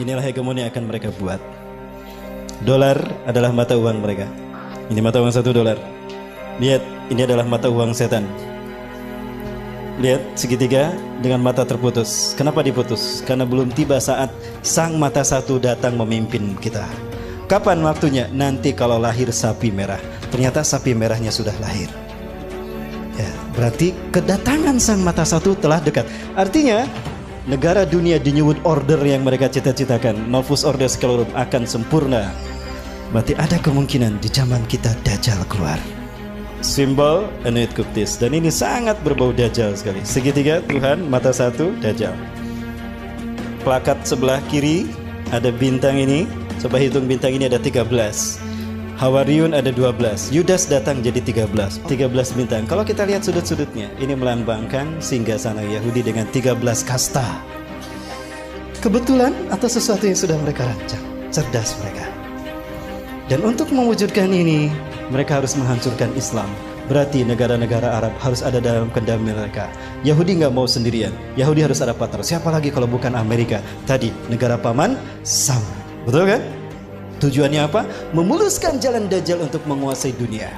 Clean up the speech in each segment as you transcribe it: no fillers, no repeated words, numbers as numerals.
Inilah hegemoni yang akan mereka buat. Dolar adalah mata uang mereka. Ini mata uang $1. Lihat, ini adalah mata uang setan. Lihat segitiga dengan mata terputus. Kenapa diputus? Karena belum tiba saat sang mata satu datang memimpin kita. Kapan waktunya? Nanti kalau lahir sapi merah. Ternyata sapi merahnya sudah lahir. Ya, berarti kedatangan sang mata satu telah dekat. Artinya negara dunia di New World Order yang mereka cita-citakan, Novus Ordo Seclorum, akan sempurna. Berarti ada kemungkinan di zaman kita Dajjal keluar. Simbol Anuit Kuptis. Dan ini sangat berbau Dajjal sekali. Segitiga Tuhan, mata satu, Dajjal. Plakat sebelah kiri ada bintang ini. Coba hitung bintang ini ada 13. Hawariun ada 12. Yudas datang jadi 13. 13 bintang. Kalau kita lihat sudut-sudutnya, ini melambangkan singgasana Yahudi dengan 13 kasta. Kebetulan atau sesuatu yang sudah mereka rancang. Cerdas mereka. Dan untuk mewujudkan ini, mereka harus menghancurkan Islam. Berarti negara-negara Arab harus ada dalam kendali mereka. Yahudi nggak mau sendirian. Yahudi harus ada partner. Siapa lagi kalau bukan Amerika? Tadi negara paman Sam. Betul kan? Tujuannya apa? Memuluskan jalan Dajjal untuk menguasai dunia.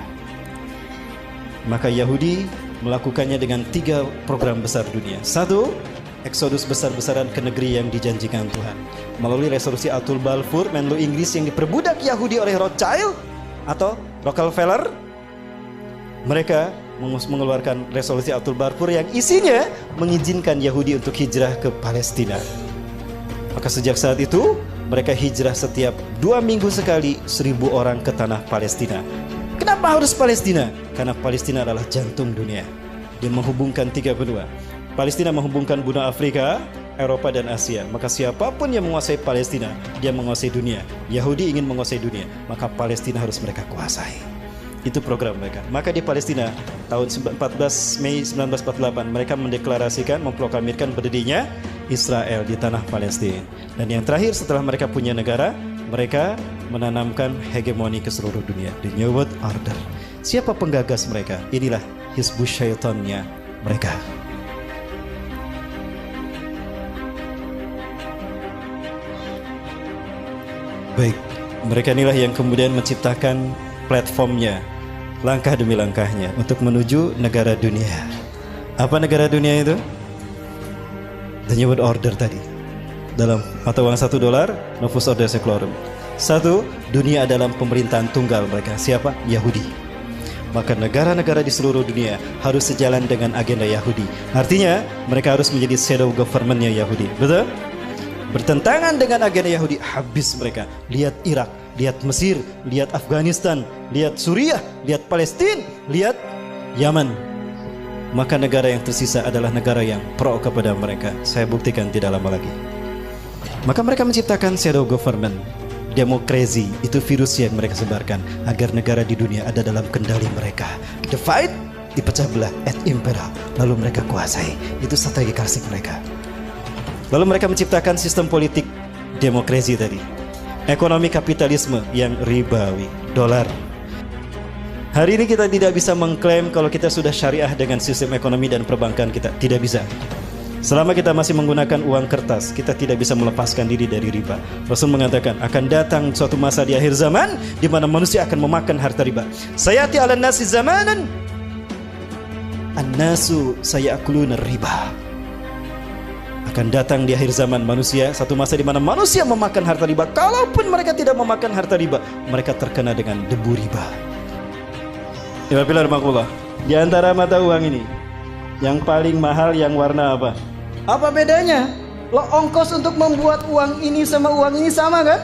Maka Yahudi melakukannya dengan 3 program besar dunia. 1. Eksodus besar-besaran ke negeri yang dijanjikan Tuhan. Melalui resolusi Atul Balfour, Menlo Inggris yang diperbudak Yahudi oleh Rothschild atau Rockefeller. Mereka mengeluarkan resolusi Atul Balfour yang isinya mengizinkan Yahudi untuk hijrah ke Palestina. Maka sejak saat itu mereka hijrah setiap 2 minggu sekali 1.000 orang ke tanah Palestina. Kenapa harus Palestina? Karena Palestina adalah jantung dunia. Dia menghubungkan 3 benua. Palestina menghubungkan benua Afrika, Eropa dan Asia. Maka siapapun yang menguasai Palestina, dia menguasai dunia. Yahudi ingin menguasai dunia, maka Palestina harus mereka kuasai. Itu program mereka. Maka di Palestina tahun 14 Mei 1948 mereka mendeklarasikan, memproklamirkan berdirinya Israel di tanah Palestina. Dan yang terakhir setelah mereka punya negara, mereka menanamkan hegemoni ke seluruh dunia, the New World Order. Siapa penggagas mereka? Inilah Hizbus Syaitannya mereka. Baik, mereka inilah yang kemudian menciptakan platformnya, langkah demi langkahnya untuk menuju negara dunia. Apa negara dunia itu? The New World Order tadi. Dalam mata uang $1, Novus Ordo Seclorum. 1. Dunia dalam pemerintahan tunggal mereka. Siapa? Yahudi. Maka negara-negara di seluruh dunia harus sejalan dengan agenda Yahudi. Artinya mereka harus menjadi shadow government-nya Yahudi. Betul? Bertentangan dengan agenda Yahudi, habis mereka. Lihat Irak, lihat Mesir, lihat Afghanistan, lihat Suriah, lihat Palestina, lihat Yaman. Maka negara yang tersisa adalah negara yang pro kepada mereka. Saya buktikan tidak lama lagi. Maka mereka menciptakan shadow government. Demokrasi itu virus yang mereka sebarkan agar negara di dunia ada dalam kendali mereka. Divide, dipecah belah, et impera, lalu mereka kuasai. Itu strategi klasik mereka. Lalu mereka menciptakan sistem politik demokrasi tadi. Ekonomi kapitalisme yang ribawi, dolar. Hari ini kita tidak bisa mengklaim kalau kita sudah syariah dengan sistem ekonomi dan perbankan kita. Tidak bisa. Selama kita masih menggunakan uang kertas, kita tidak bisa melepaskan diri dari riba. Rasul mengatakan akan datang suatu masa di akhir zaman di mana manusia akan memakan harta riba. Sayati 'alan nasi zamanan an-nasu sayakuluna riba. Akan datang di akhir zaman manusia satu masa di mana manusia memakan harta riba. Kalaupun mereka tidak memakan harta riba, mereka terkena dengan debu riba. Di antara mata uang ini, yang paling mahal yang warna apa? Apa bedanya? Lo ongkos untuk membuat uang ini sama uang ini sama kan?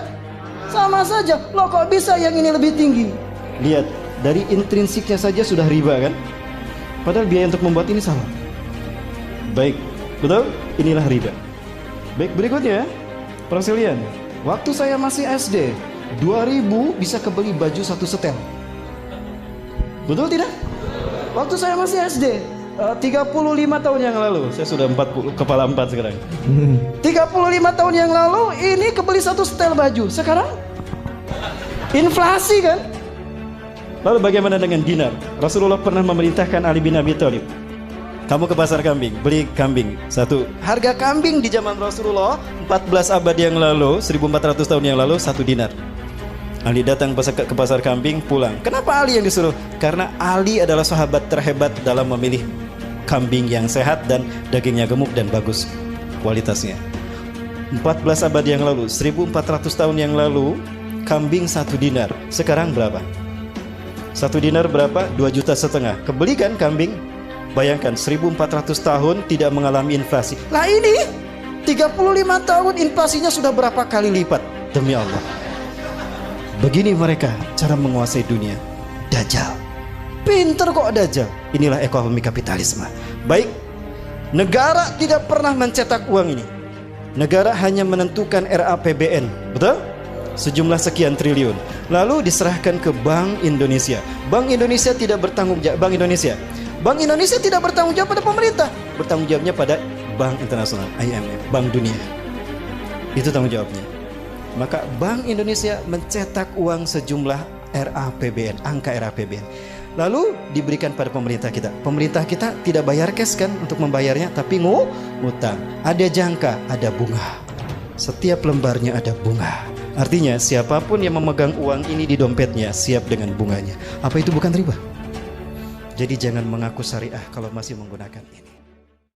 Sama saja. Lo kok bisa yang ini lebih tinggi? Lihat, dari intrinsiknya saja sudah riba kan? Padahal biaya untuk membuat ini sama. Baik, betul? Inilah riba. Baik, berikutnya perselian. Waktu saya masih SD, 2000 bisa kebeli baju 1 setel. Betul tidak? Waktu saya masih SD, 35 tahun yang lalu. Saya sudah 40, kepala 4 sekarang. 35 tahun yang lalu ini kebeli 1 setel baju. Sekarang inflasi kan? Lalu bagaimana dengan dinar? Rasulullah pernah memerintahkan Ali bin Abi Thalib, Kamu ke pasar kambing, beli kambing satu. Harga kambing di zaman Rasulullah 14 abad yang lalu, 1400 tahun yang lalu, 1 dinar. Ali datang ke pasar kambing, pulang. Kenapa Ali yang disuruh? Karena Ali adalah sahabat terhebat dalam memilih kambing yang sehat dan dagingnya gemuk dan bagus kualitasnya. 14 abad yang lalu, 1400 tahun yang lalu, kambing 1 dinar. Sekarang berapa? 1 dinar berapa? 2,5 juta. Kebelikan kambing? Bayangkan 1400 tahun tidak mengalami inflasi. Lah ini 35 tahun inflasinya sudah berapa kali lipat. Demi Allah. Begini mereka cara menguasai dunia. Dajjal. Pinter kok Dajjal. Inilah ekonomi kapitalisme. Baik, negara tidak pernah mencetak uang ini. Negara hanya menentukan RAPBN. Betul? Sejumlah sekian triliun. Lalu diserahkan ke Bank Indonesia. Bank Indonesia tidak bertanggung jawab. Bank Indonesia tidak bertanggung jawab pada pemerintah, bertanggung jawabnya pada Bank Internasional, IMF, Bank Dunia. Itu tanggung jawabnya. Maka Bank Indonesia mencetak uang sejumlah RAPBN, angka RAPBN. Lalu diberikan pada pemerintah kita. Pemerintah kita tidak bayar cash kan untuk membayarnya, tapi ngutang. Ada jangka, ada bunga. Setiap lembarnya ada bunga. Artinya siapapun yang memegang uang ini di dompetnya siap dengan bunganya. Apa itu bukan riba? Jadi jangan mengaku syariah kalau masih menggunakan ini.